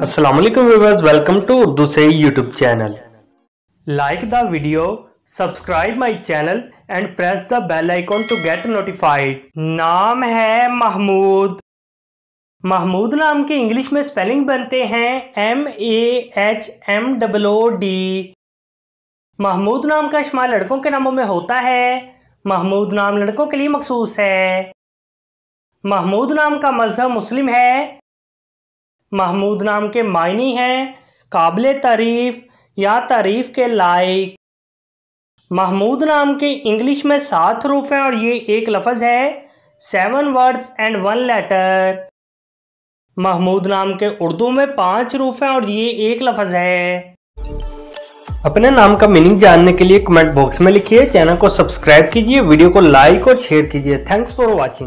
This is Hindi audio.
अस्सलाम वालेकुम व्यूअर्स, वेलकम टू उर्दू से YouTube channel. Like the video, subscribe my channel and press the bell icon to get notified. नाम है महमूद। महमूद नाम के इंग्लिश में स्पेलिंग बनते हैं MAHMOOD। महमूद नाम का इस्तेमाल लड़कों के नामों में होता है। महमूद नाम लड़कों के लिए मखसूस है। महमूद नाम का मजहब मुस्लिम है। महमूद नाम के मायने हैं काबिले तारीफ या तारीफ के लायक। महमूद नाम के इंग्लिश में 7 हरूफ हैं और ये एक लफ्ज़ है। 7 वर्ड्स एंड 1 लेटर। महमूद नाम के उर्दू में 5 हरूफ हैं और ये एक लफ्ज़ है। अपने नाम का मीनिंग जानने के लिए कमेंट बॉक्स में लिखिए। चैनल को सब्सक्राइब कीजिए, वीडियो को लाइक और शेयर कीजिए। Thanks for watching.